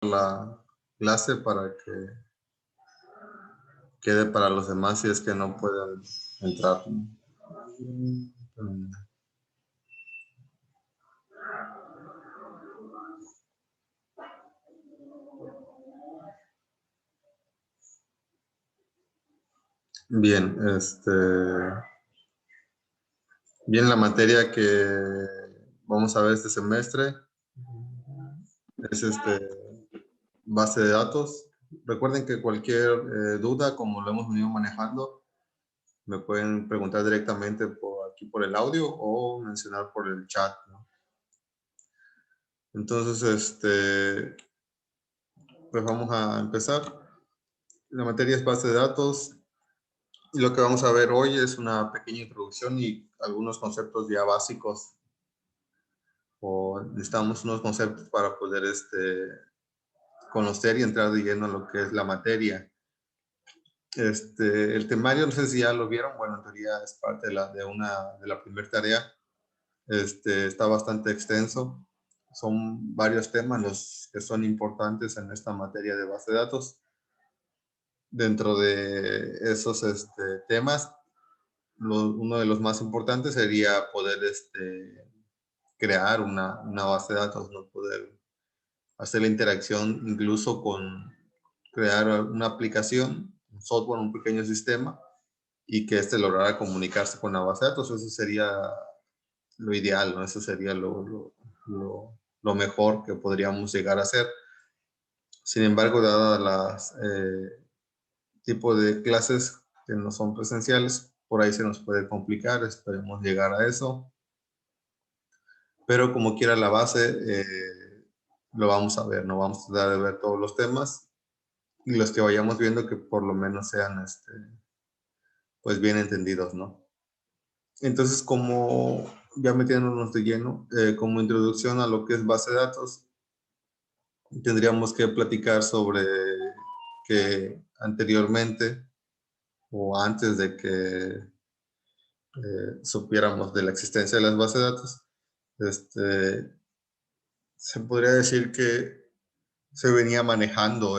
la clase para que quede para los demás si es que no pueden entrar. Bien, bien, la materia que vamos a ver este semestre es base de datos. Recuerden que cualquier duda, como lo hemos venido manejando, me pueden preguntar directamente por aquí por el audio o mencionar por el chat, ¿no? Entonces, pues vamos a empezar. La materia es base de datos y lo que vamos a ver hoy es una pequeña introducción y algunos conceptos ya básicos, o necesitamos unos conceptos para poder conocer y entrar de lleno en lo que es la materia. El temario, no sé si ya lo vieron, bueno, en teoría es parte de la primera tarea. Está bastante extenso. Son varios temas los que son importantes en esta materia de base de datos. Dentro de esos temas, uno de los más importantes sería poder crear una base de datos, ¿no? Poder hacer la interacción incluso con crear una aplicación, un software, un pequeño sistema, y que lograra comunicarse con la base de datos. Eso sería lo ideal, ¿no? Eso sería lo mejor que podríamos llegar a hacer. Sin embargo, dadas las tipos de clases que no son presenciales, por ahí se nos puede complicar, esperemos llegar a eso. Pero como quiera la base, lo vamos a ver, no vamos a tratar de ver todos los temas, y los que vayamos viendo que por lo menos sean pues bien entendidos, ¿no? Entonces, como ya metiéndonos de lleno, como introducción a lo que es base de datos, tendríamos que platicar sobre que anteriormente o antes de que supiéramos de la existencia de las bases de datos, se podría decir que se venía manejando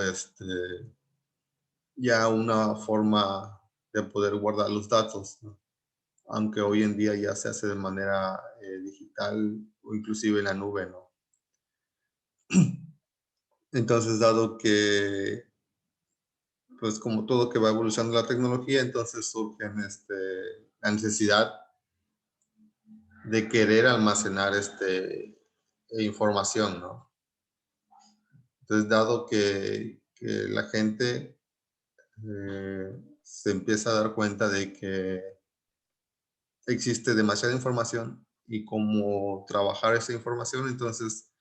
ya una forma de poder guardar los datos, ¿no? Aunque hoy en día ya se hace de manera digital o inclusive en la nube, ¿no? Entonces, dado que, pues como todo que va evolucionando la tecnología, entonces surge la necesidad de querer almacenar información, ¿no? Entonces, dado que la gente se empieza a dar cuenta de que existe demasiada información y cómo trabajar esa información, entonces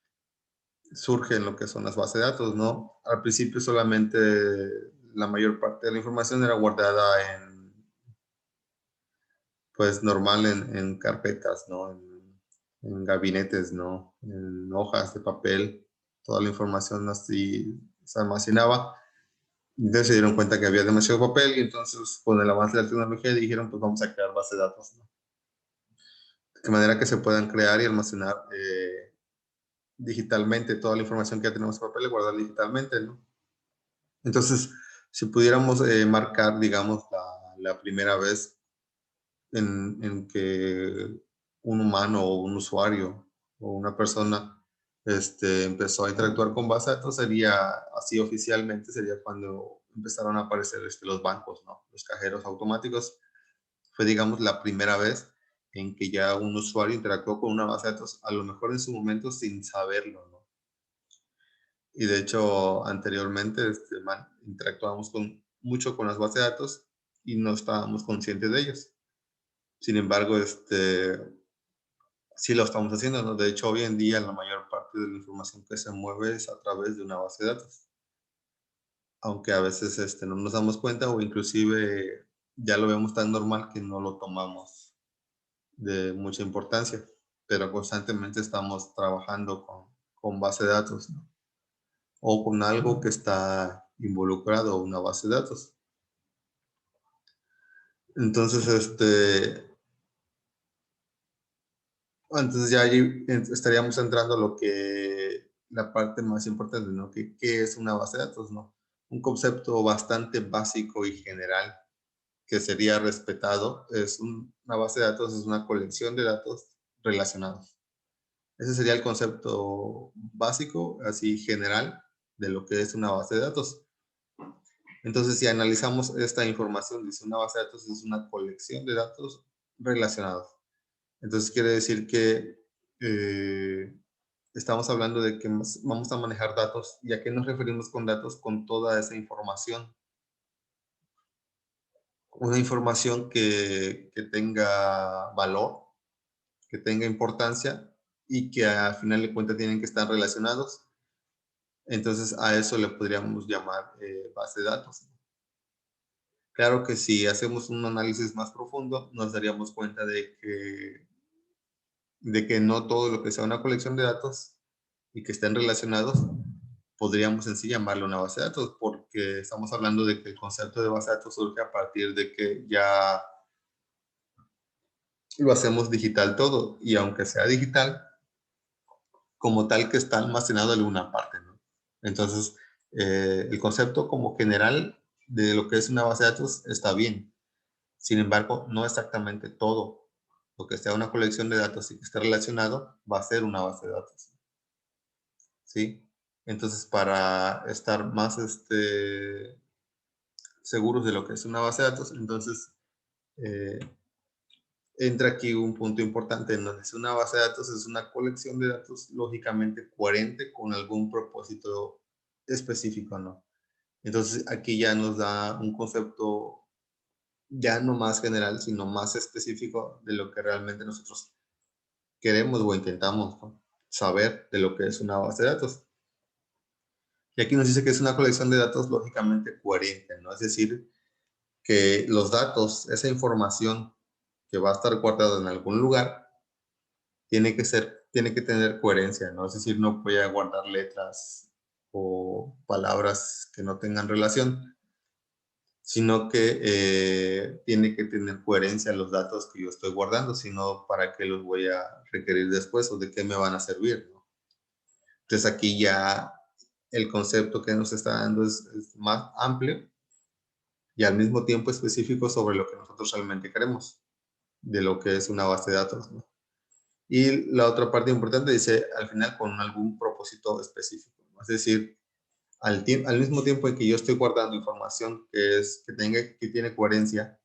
surgen lo que son las bases de datos, ¿no? Al principio solamente la mayor parte de la información era guardada pues normal en carpetas, ¿no? En gabinetes, ¿no? En hojas de papel, toda la información así se almacenaba. Entonces se dieron cuenta que había demasiado papel y entonces con el avance de la tecnología dijeron pues vamos a crear bases de datos, ¿no? De manera que se puedan crear y almacenar digitalmente toda la información que ya tenemos en papel y guardar digitalmente, ¿no? Entonces, si pudiéramos marcar, digamos, la primera vez en que un humano o un usuario o una persona empezó a interactuar con base de datos, sería así oficialmente, sería cuando empezaron a aparecer los bancos, ¿no? Los cajeros automáticos. Fue, digamos, la primera vez en que ya un usuario interactuó con una base de datos, a lo mejor en su momento sin saberlo, ¿no? Y de hecho, anteriormente interactuábamos mucho con las bases de datos y no estábamos conscientes de ellos. Sin embargo, sí lo estamos haciendo, ¿no? De hecho, hoy en día la mayor parte de la información que se mueve es a través de una base de datos. Aunque a veces no nos damos cuenta o inclusive ya lo vemos tan normal que no lo tomamos de mucha importancia. Pero constantemente estamos trabajando con base de datos, ¿no? O con algo que está involucrado a una base de datos. Entonces, entonces ya allí estaríamos entrando a lo que la parte más importante, ¿no? ¿Qué es una base de datos, no? Un concepto bastante básico y general que sería respetado es una base de datos, es una colección de datos relacionados. Ese sería el concepto básico, así general, de lo que es una base de datos. Entonces, si analizamos esta información, dice una base de datos es una colección de datos relacionados. Entonces, quiere decir que estamos hablando de que vamos a manejar datos. ¿Y a qué nos referimos con datos? Con toda esa información. Una información que tenga valor, que tenga importancia y que al final de cuentas tienen que estar relacionados. Entonces, a eso le podríamos llamar base de datos. Claro que si hacemos un análisis más profundo, nos daríamos cuenta de que no todo lo que sea una colección de datos y que estén relacionados, podríamos en sí llamarlo una base de datos, porque estamos hablando de que el concepto de base de datos surge a partir de que ya lo hacemos digital todo, y aunque sea digital, como tal que está almacenado en alguna parte, ¿no? Entonces, el concepto como general de lo que es una base de datos está bien. Sin embargo, no exactamente todo lo que sea una colección de datos y que esté relacionado va a ser una base de datos, ¿sí? Entonces, para estar más seguros de lo que es una base de datos, entonces eh, entra aquí un punto importante en donde es una base de datos, es una colección de datos lógicamente coherente con algún propósito específico, ¿no? Entonces, aquí ya nos da un concepto ya no más general, sino más específico de lo que realmente nosotros queremos o intentamos, ¿no? Saber de lo que es una base de datos. Y aquí nos dice que es una colección de datos lógicamente coherente, ¿no? Es decir, que los datos, esa información que va a estar guardada en algún lugar, tiene que tener coherencia, ¿no? Es decir, no voy a guardar letras o palabras que no tengan relación, sino que tiene que tener coherencia los datos que yo estoy guardando, sino para qué los voy a requerir después o de qué me van a servir, ¿no? Entonces aquí ya el concepto que nos está dando es más amplio y al mismo tiempo específico sobre lo que nosotros realmente queremos, de lo que es una base de datos, ¿no? Y la otra parte importante dice al final con algún propósito específico, ¿no? Es decir, al mismo tiempo en que yo estoy guardando información que tiene coherencia,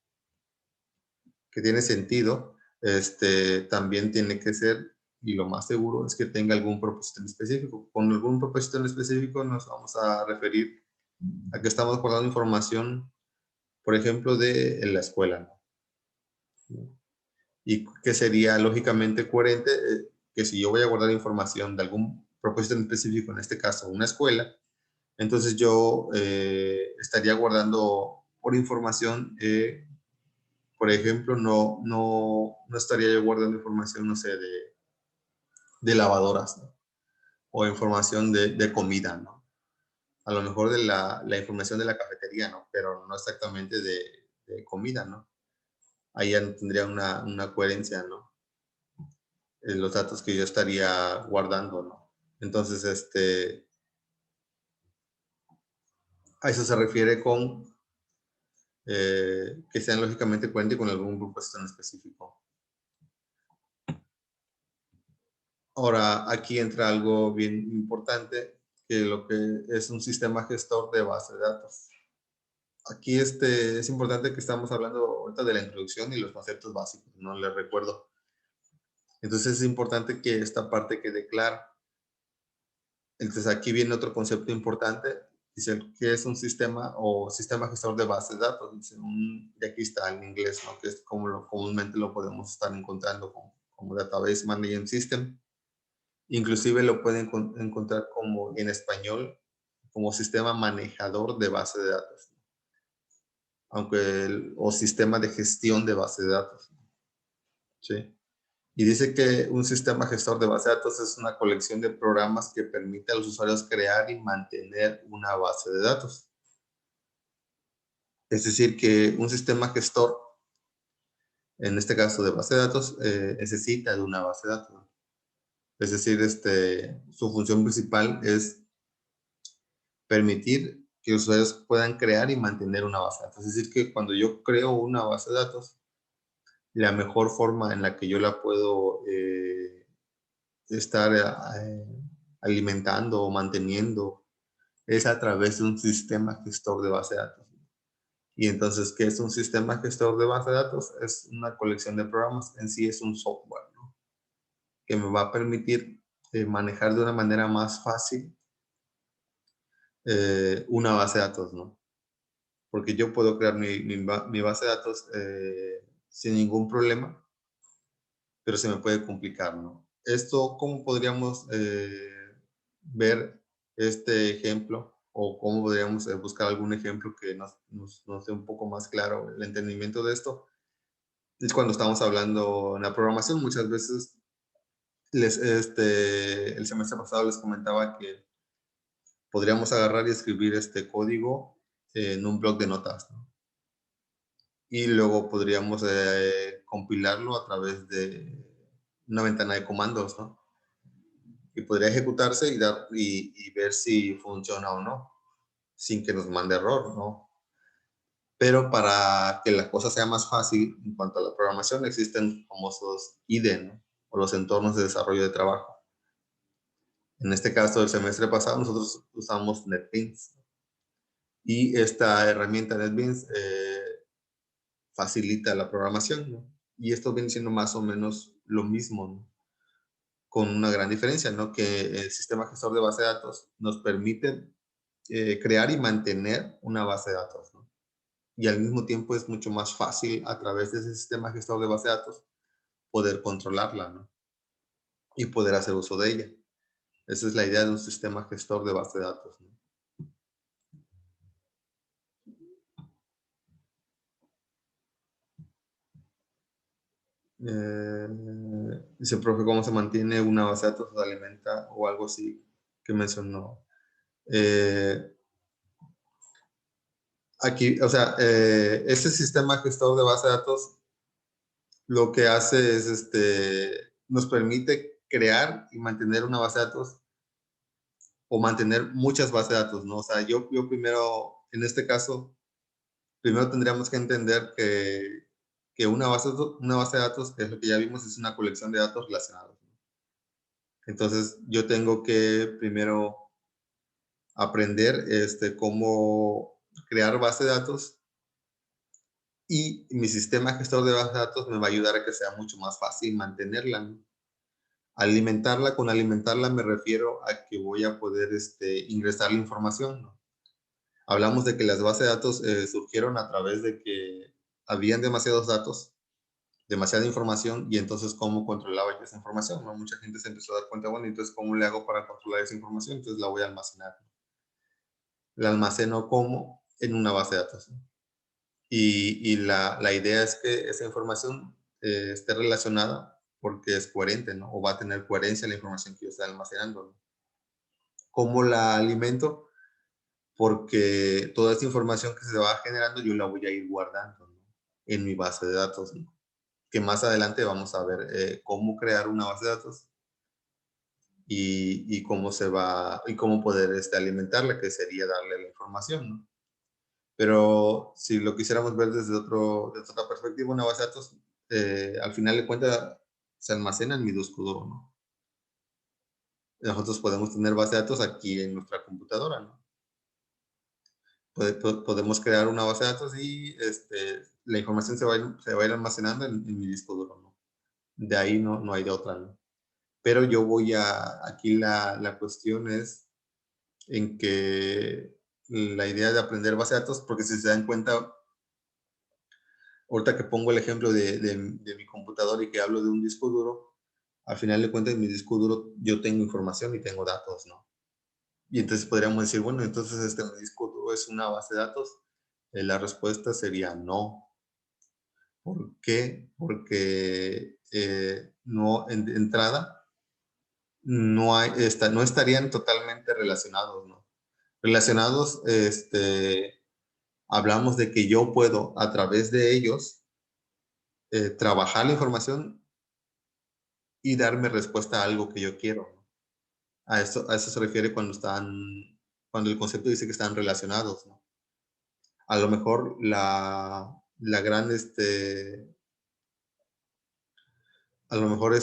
que tiene sentido, también tiene que ser, y lo más seguro es que tenga algún propósito en específico. Con algún propósito en específico nos vamos a referir a que estamos guardando información, por ejemplo, de la escuela, ¿no? Y que sería lógicamente coherente que si yo voy a guardar información de algún propósito en específico, en este caso una escuela, entonces yo estaría guardando por información, por ejemplo, no estaría yo guardando información, no sé, de lavadoras, ¿no? O información de comida, ¿no? A lo mejor de la información de la cafetería, ¿no? Pero no exactamente de comida, ¿no? Ahí ya no tendría una coherencia, ¿no? Los datos que yo estaría guardando, ¿no? Entonces, a eso se refiere con que sean lógicamente coherentes con algún propósito en específico. Ahora, aquí entra algo bien importante, que lo que es un sistema gestor de base de datos. Aquí es importante que estamos hablando ahorita de la introducción y los conceptos básicos, no les recuerdo. Entonces es importante que esta parte quede clara. Entonces aquí viene otro concepto importante, dice que es un sistema o sistema gestor de bases de datos. Dice y aquí está en inglés, ¿no? Que es como comúnmente lo podemos estar encontrando como Database Management System. Inclusive lo pueden encontrar como en español, como sistema manejador de base de datos, o sistema de gestión de base de datos, ¿sí? Y dice que un sistema gestor de base de datos es una colección de programas que permite a los usuarios crear y mantener una base de datos. Es decir, que un sistema gestor, en este caso de base de datos, necesita de una base de datos. Es decir, su función principal es permitir que usuarios puedan crear y mantener una base de datos. Es decir, que cuando yo creo una base de datos, la mejor forma en la que yo la puedo estar alimentando o manteniendo es a través de un sistema gestor de base de datos. Y entonces, ¿qué es un sistema gestor de base de datos? Es una colección de programas, en sí es un software, ¿no? Que me va a permitir manejar de una manera más fácil una base de datos, ¿no? Porque yo puedo crear mi base de datos sin ningún problema, pero se me puede complicar, ¿no? Esto, ¿cómo podríamos ver este ejemplo? O cómo podríamos buscar algún ejemplo que nos dé un poco más claro el entendimiento de esto. Es cuando estamos hablando en la programación, muchas veces el semestre pasado les comentaba que podríamos agarrar y escribir este código en un bloc de notas, ¿no? Y luego podríamos compilarlo a través de una ventana de comandos, ¿no? Y podría ejecutarse y ver si funciona o no, sin que nos mande error, ¿no? Pero para que la cosa sea más fácil en cuanto a la programación, existen famosos IDE, ¿no? O los entornos de desarrollo de trabajo. En este caso, el semestre pasado, nosotros usamos NetBeans. Y esta herramienta NetBeans facilita la programación, ¿no? Y esto viene siendo más o menos lo mismo, ¿no? Con una gran diferencia, ¿no? Que el sistema gestor de base de datos nos permite crear y mantener una base de datos, ¿no? Y al mismo tiempo es mucho más fácil a través de ese sistema gestor de base de datos poder controlarla, ¿no? Y poder hacer uso de ella. Esa es la idea de un sistema gestor de base de datos, ¿no? Dice, profe, ¿cómo se mantiene una base de datos? ¿Se alimenta o algo así que mencionó? Eh, Aquí, o sea, este sistema gestor de base de datos lo que hace es, nos permite crear y mantener una base de datos o mantener muchas bases de datos, ¿no? O sea, yo primero, en este caso, primero tendríamos que entender que una base de datos, que es lo que ya vimos, es una colección de datos relacionados, ¿no? Entonces, yo tengo que primero aprender cómo crear base de datos y mi sistema gestor de base de datos me va a ayudar a que sea mucho más fácil mantenerla, ¿no? Alimentarla, con alimentarla me refiero a que voy a poder ingresar la información, ¿no? Hablamos de que las bases de datos surgieron a través de que habían demasiados datos, demasiada información, y entonces cómo controlaba yo esa información, ¿no? Mucha gente se empezó a dar cuenta, bueno, entonces ¿cómo le hago para controlar esa información? Entonces la voy a almacenar, ¿no? La almaceno como en una base de datos, ¿no? Y la idea es que esa información esté relacionada porque es coherente, ¿no? O va a tener coherencia la información que yo estoy almacenando, ¿no? ¿Cómo la alimento? Porque toda esta información que se va generando yo la voy a ir guardando, ¿no? En mi base de datos, ¿no? Que más adelante vamos a ver cómo crear una base de datos y cómo se va y cómo poder alimentarla, que sería darle la información, ¿no? Pero si lo quisiéramos ver desde otra perspectiva, una base de datos, al final de cuentas, se almacena en mi disco duro, ¿no? Nosotros podemos tener base de datos aquí en nuestra computadora, ¿no? Podemos crear una base de datos y la información se va a ir almacenando en mi disco duro, ¿no? De ahí no hay de otra, ¿no? Pero yo aquí la cuestión es en que la idea de aprender base de datos, porque si se dan cuenta, ahorita que pongo el ejemplo de mi computador y que hablo de un disco duro, al final de cuentas en mi disco duro yo tengo información y tengo datos, ¿no? Y entonces podríamos decir, bueno, entonces mi disco duro es una base de datos. La respuesta sería no. ¿Por qué? Porque no, de entrada, no estarían totalmente relacionados, ¿no? Relacionados, hablamos de que yo puedo a través de ellos trabajar la información y darme respuesta a algo que yo quiero, ¿no? A eso se refiere cuando el concepto dice que están relacionados, ¿no? A lo mejor la gran, a lo mejor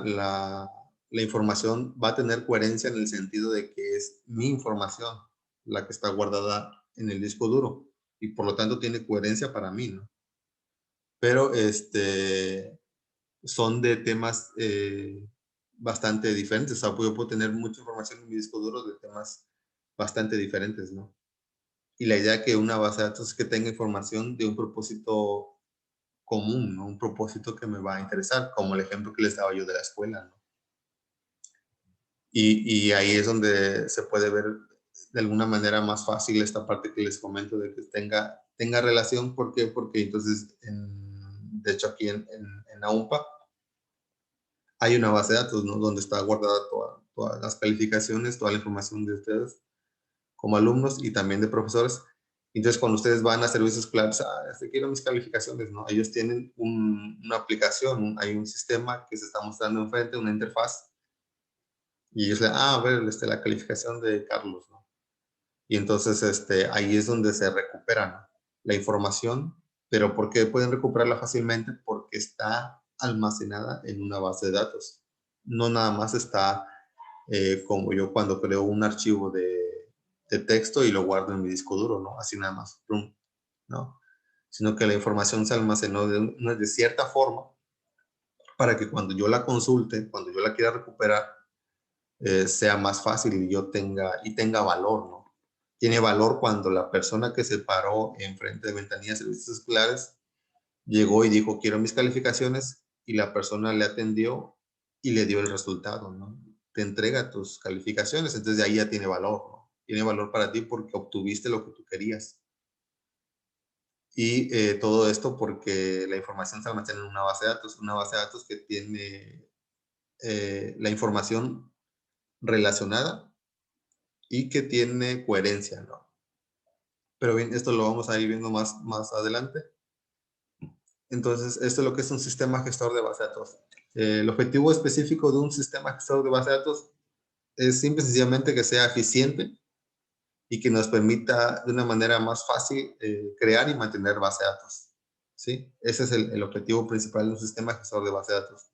la información va a tener coherencia en el sentido de que es mi información la que está guardada en el disco duro y por lo tanto tiene coherencia para mí, ¿no? Pero son de temas bastante diferentes. O sea, yo puedo tener mucha información en mi disco duro de temas bastante diferentes, ¿no? Y la idea que una base de datos es que tenga información de un propósito común, ¿no? Un propósito que me va a interesar, como el ejemplo que les daba yo de la escuela, ¿no? Y ahí es donde se puede ver de alguna manera más fácil esta parte que les comento de que tenga relación. ¿Por qué? Porque entonces, de hecho, aquí en AUMPA hay una base de datos, ¿no? Donde está guardada todas las calificaciones, toda la información de ustedes como alumnos y también de profesores. Entonces, cuando ustedes van a servicios claves, quiero mis calificaciones, ¿no? Ellos tienen una aplicación, hay un sistema que se está mostrando enfrente, una interfaz, y ellos le a ver, la calificación de Carlos, ¿no? Y entonces, ahí es donde se recupera, ¿no? La información, pero ¿por qué pueden recuperarla fácilmente? Porque está almacenada en una base de datos. No nada más está como yo cuando creo un archivo de texto y lo guardo en mi disco duro, ¿no? Así nada más, ¡prum! ¿No? Sino que la información se almacenó de cierta forma para que cuando yo la consulte, cuando yo la quiera recuperar, sea más fácil y tenga valor, ¿no? Tiene valor cuando la persona que se paró enfrente de ventanillas de servicios escolares llegó y dijo, quiero mis calificaciones, y la persona le atendió y le dio el resultado, ¿no? Te entrega tus calificaciones, entonces de ahí ya tiene valor, ¿no? Tiene valor para ti porque obtuviste lo que tú querías. Y todo esto porque la información se almacena en una base de datos que tiene la información relacionada y que tiene coherencia, ¿no? Pero bien, esto lo vamos a ir viendo más adelante. Entonces, esto es lo que es un sistema gestor de base de datos. El objetivo específico de un sistema gestor de base de datos es simple y sencillamente que sea eficiente y que nos permita de una manera más fácil crear y mantener base de datos. ¿Sí? Ese es el objetivo principal de un sistema gestor de base de datos.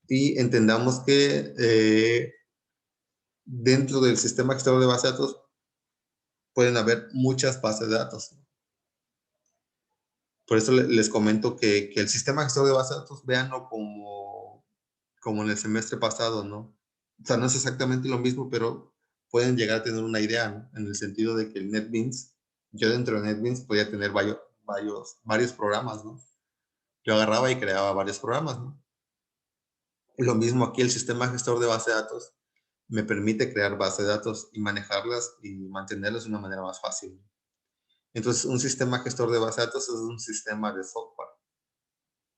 Y entendamos que dentro del sistema gestor de base de datos pueden haber muchas bases de datos. Por eso les comento que el sistema gestor de base de datos, véanlo como en el semestre pasado, ¿no? O sea, no es exactamente lo mismo, pero pueden llegar a tener una idea, ¿no? En el sentido de que el NetBeans, yo dentro de NetBeans podía tener varios programas, ¿no? Yo agarraba y creaba varios programas, ¿no? Y lo mismo aquí, el sistema gestor de base de datos me permite crear base de datos y manejarlas y mantenerlas de una manera más fácil. Entonces, un sistema gestor de base de datos es un sistema de software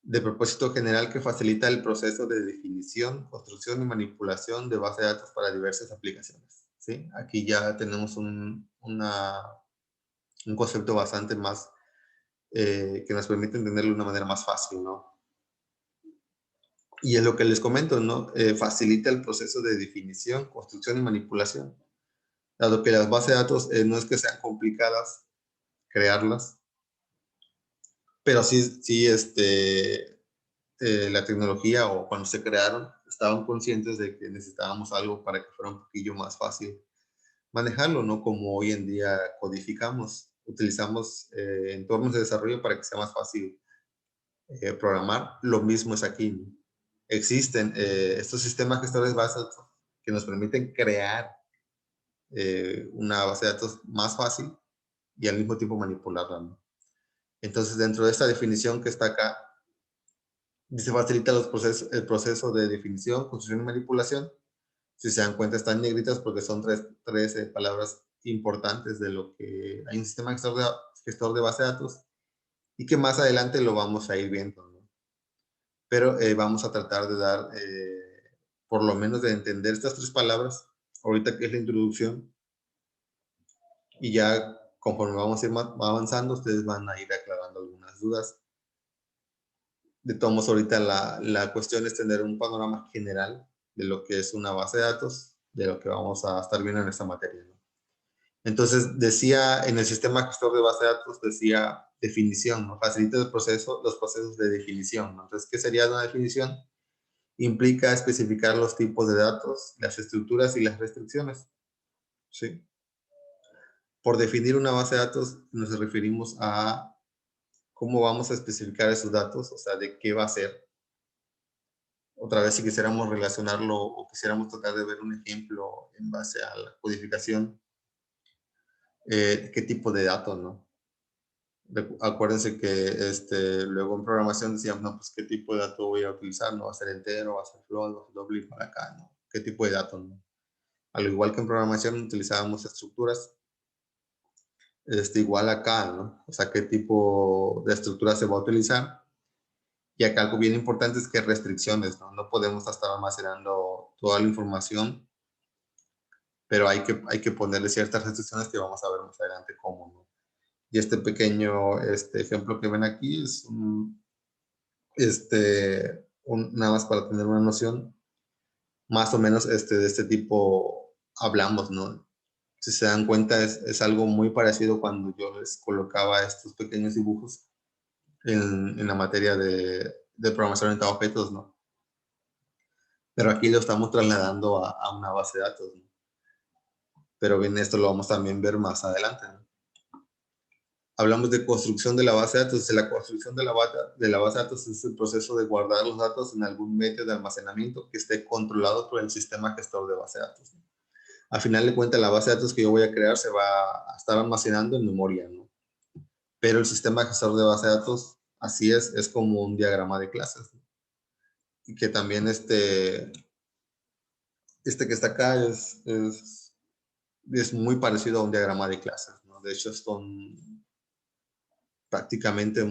de propósito general que facilita el proceso de definición, construcción y manipulación de base de datos para diversas aplicaciones. ¿Sí? Aquí ya tenemos un concepto bastante más que nos permite entenderlo de una manera más fácil, ¿no? Y es lo que les comento, ¿no? Facilita el proceso de definición, construcción y manipulación. Dado que las bases de datos no es que sean complicadas crearlas, pero sí, la tecnología o cuando se crearon, estaban conscientes de que necesitábamos algo para que fuera un poquillo más fácil manejarlo, ¿no? Como hoy en día codificamos, utilizamos entornos de desarrollo para que sea más fácil programar. Lo mismo es aquí, ¿no? Existen estos sistemas gestores de bases de datos que nos permiten crear una base de datos más fácil y al mismo tiempo manipularla, ¿no? Entonces, dentro de esta definición que está acá, dice facilita el proceso de definición, construcción y manipulación. Si se dan cuenta, están negritas porque son tres palabras importantes de lo que hay un sistema gestor de base de datos y que más adelante lo vamos a ir viendo, ¿no? Pero vamos a tratar de dar, por lo menos de entender estas tres palabras, ahorita que es la introducción, y ya conforme vamos a ir avanzando, ustedes van a ir aclarando algunas dudas. De todos modos, ahorita la cuestión es tener un panorama general de lo que es una base de datos, de lo que vamos a estar viendo en esta materia, ¿no? Entonces, decía en el sistema gestor de base de datos, decía definición, ¿no? Facilita el proceso, los procesos de definición, ¿no? Entonces, ¿qué sería una definición? Implica especificar los tipos de datos, las estructuras y las restricciones, ¿sí? Por definir una base de datos nos referimos a cómo vamos a especificar esos datos, o sea, de qué va a ser. Otra vez, si quisiéramos relacionarlo o quisiéramos tratar de ver un ejemplo en base a la codificación, qué tipo de datos, ¿no? Acuérdense que luego en programación decíamos, no, pues qué tipo de dato voy a utilizar, no va a ser entero, va a ser float, va a ser doble y para acá, ¿no? ¿Qué tipo de datos, no? Al igual que en programación utilizábamos estructuras, igual acá, ¿no? O sea, qué tipo de estructura se va a utilizar. Y acá algo bien importante es que restricciones, ¿no? No podemos estar almacenando toda la información, pero hay que ponerle ciertas restricciones que vamos a ver más adelante cómo, ¿no? Y este pequeño ejemplo que ven aquí es nada más para tener una noción, más o menos de este tipo hablamos, ¿no? Si se dan cuenta, es algo muy parecido cuando yo les colocaba estos pequeños dibujos en la materia de programación orientada a objetos, ¿no? Pero aquí lo estamos trasladando a una base de datos, ¿no? Pero bien, esto lo vamos también a ver más adelante, ¿no? Hablamos de construcción de la base de datos. La construcción de la base de datos es el proceso de guardar los datos en algún medio de almacenamiento que esté controlado por el sistema gestor de base de datos, ¿no? Al final de cuentas, la base de datos que yo voy a crear se va a estar almacenando en memoria, ¿no? Pero el sistema gestor de base de datos, así es como un diagrama de clases, ¿no? Y que también que está acá es muy parecido a un diagrama de clases, ¿no? De hecho, son prácticamente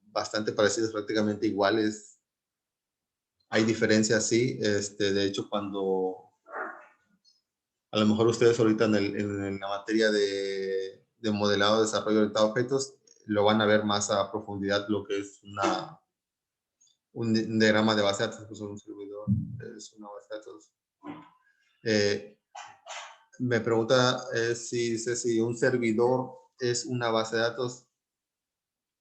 bastante parecidos, prácticamente iguales. Hay diferencias, sí. De hecho, cuando a lo mejor ustedes ahorita en la materia de modelado, desarrollo orientado a objetos, lo van a ver más a profundidad lo que es un diagrama de base de datos, pues un servidor es una base de datos. Me pregunta si un servidor es una base de datos.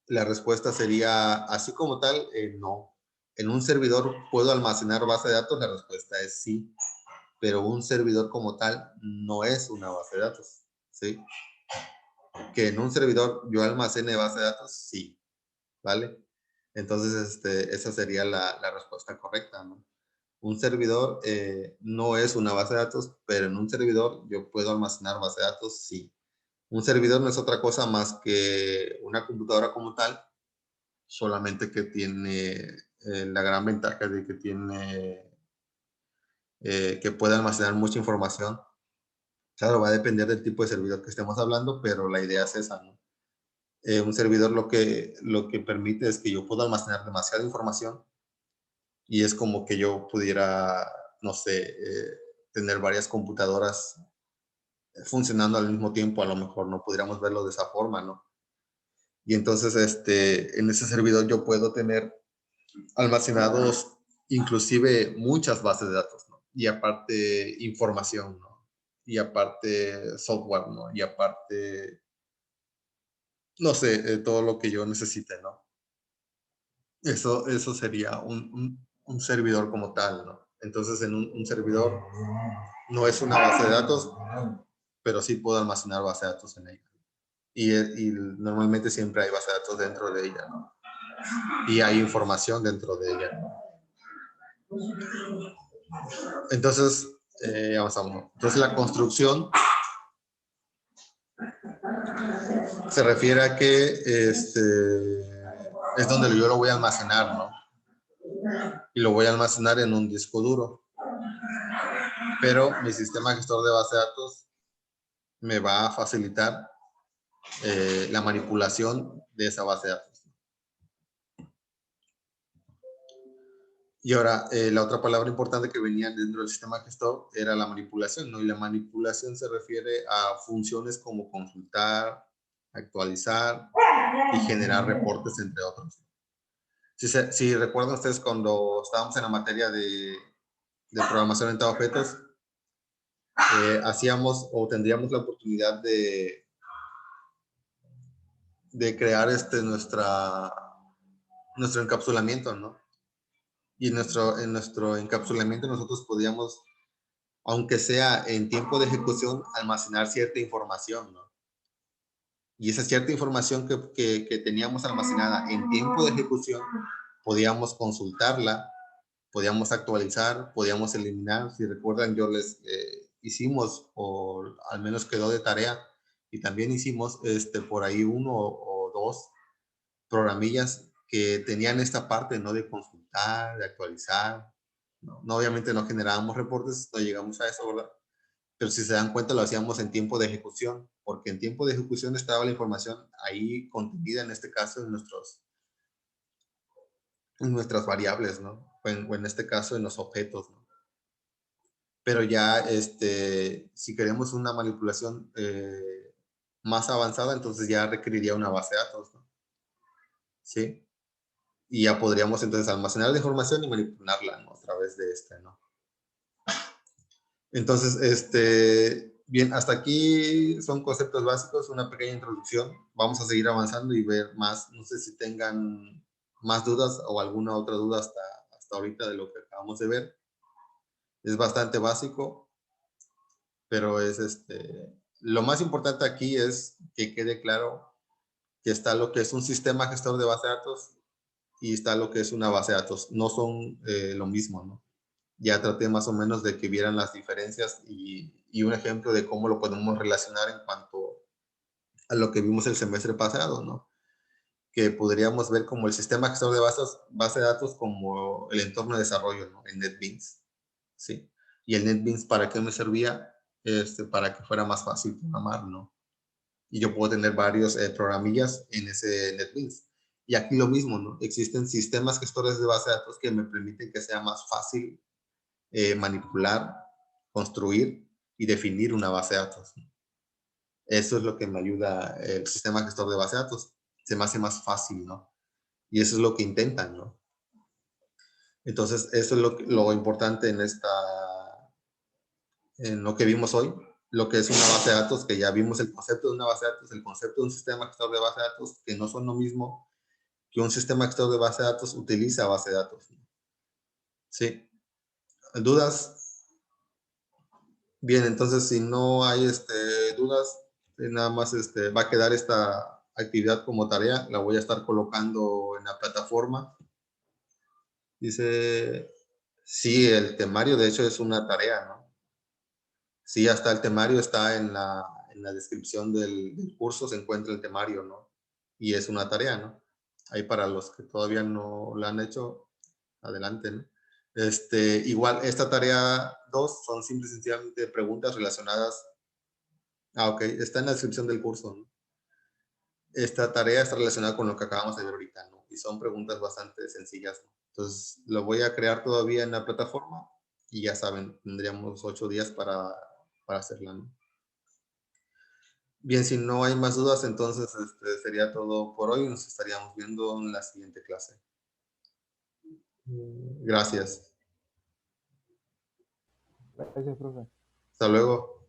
La respuesta sería, así como tal, no. ¿En un servidor puedo almacenar base de datos? La respuesta es sí, pero un servidor como tal no es una base de datos, ¿sí? Que en un servidor yo almacene base de datos, sí, ¿vale? Entonces, esa sería la respuesta correcta, ¿no? Un servidor no es una base de datos, pero en un servidor yo puedo almacenar base de datos, sí. Un servidor no es otra cosa más que una computadora como tal, solamente que tiene la gran ventaja de que que puede almacenar mucha información. Claro, va a depender del tipo de servidor que estemos hablando, pero la idea es esa, ¿no? Un servidor lo que permite es que yo pueda almacenar demasiada información y es como que yo pudiera, no sé, tener varias computadoras funcionando al mismo tiempo, a lo mejor no podríamos verlo de esa forma, ¿no? Y entonces, en ese servidor yo puedo tener almacenados inclusive muchas bases de datos, ¿no? Y aparte información, ¿no? Y aparte software, ¿no? Y aparte, no sé, todo lo que yo necesite, ¿no? Eso sería un servidor como tal, ¿no? Entonces, en un servidor no es una base de datos, pero sí puedo almacenar base de datos en ella. Y normalmente siempre hay base de datos dentro de ella, ¿no? Y hay información dentro de ella, ¿no? Entonces, avanzamos. Entonces, la construcción se refiere a que es donde yo lo voy a almacenar, ¿no? Y lo voy a almacenar en un disco duro. Pero mi sistema gestor de base de datos me va a facilitar la manipulación de esa base de datos. Y ahora, la otra palabra importante que venía dentro del sistema gestor era la manipulación, ¿no? Y la manipulación se refiere a funciones como consultar, actualizar y generar reportes, entre otros. Si recuerdan ustedes cuando estábamos en la materia de programación orientada a objetos, hacíamos o tendríamos la oportunidad de crear nuestro encapsulamiento, ¿no? Y en nuestro encapsulamiento nosotros podíamos, aunque sea en tiempo de ejecución, almacenar cierta información, ¿no? Y esa cierta información que teníamos almacenada en tiempo de ejecución, podíamos consultarla, podíamos actualizar, podíamos eliminar. Si recuerdan, yo les hicimos, o al menos quedó de tarea, y también hicimos por ahí uno o dos programillas que tenían esta parte, ¿no? De consultar, de actualizar. No, no, obviamente no generábamos reportes, no llegamos a eso, ¿verdad? Pero si se dan cuenta, lo hacíamos en tiempo de ejecución, porque en tiempo de ejecución estaba la información ahí contenida, en este caso, en nuestras variables, ¿no? O en este caso, en los objetos, ¿no? Pero ya, si queremos una manipulación más avanzada, entonces ya requeriría una base de datos, ¿no? ¿Sí? Y ya podríamos entonces almacenar la información y manipularla, ¿no? A través de ¿no? Entonces, bien, hasta aquí son conceptos básicos, una pequeña introducción. Vamos a seguir avanzando y ver más. No sé si tengan más dudas o alguna otra duda hasta ahorita de lo que acabamos de ver. Es bastante básico, pero lo más importante aquí es que quede claro que está lo que es un sistema gestor de base de datos y está lo que es una base de datos. No son lo mismo, ¿no? Ya traté más o menos de que vieran las diferencias y un ejemplo de cómo lo podemos relacionar en cuanto a lo que vimos el semestre pasado, ¿no? Que podríamos ver como el sistema gestor de base de datos como el entorno de desarrollo, ¿no? En NetBeans, ¿sí? Y el NetBeans, ¿para qué me servía? Para que fuera más fácil programar, ¿no? Y yo puedo tener varios programillas en ese NetBeans. Y aquí lo mismo, ¿no? Existen sistemas gestores de base de datos que me permiten que sea más fácil manipular, construir y definir una base de datos. Eso es lo que me ayuda el sistema gestor de base de datos. Se me hace más fácil, ¿no? Y eso es lo que intentan, ¿no? Entonces, eso es lo importante en lo que vimos hoy, lo que es una base de datos, que ya vimos el concepto de una base de datos, el concepto de un sistema gestor de base de datos, que no son lo mismo que un sistema gestor de base de datos utiliza base de datos. ¿Sí? ¿Dudas? Bien, entonces si no hay dudas, nada más va a quedar esta actividad como tarea, la voy a estar colocando en la plataforma. Dice, sí, el temario de hecho es una tarea, ¿no? Sí, hasta el temario está en la descripción del curso, se encuentra el temario, ¿no? Y es una tarea, ¿no? Ahí para los que todavía no la han hecho, adelante, ¿no? Igual, esta tarea 2 son simple y sencillamente preguntas relacionadas. Ok, está en la descripción del curso, ¿no? Esta tarea está relacionada con lo que acabamos de ver ahorita, ¿no? Y son preguntas bastante sencillas, ¿no? Entonces, lo voy a crear todavía en la plataforma y ya saben, tendríamos 8 días para hacerla, ¿no? Bien, si no hay más dudas, entonces sería todo por hoy. Nos estaríamos viendo en la siguiente clase. Gracias. Gracias, profe. Hasta luego.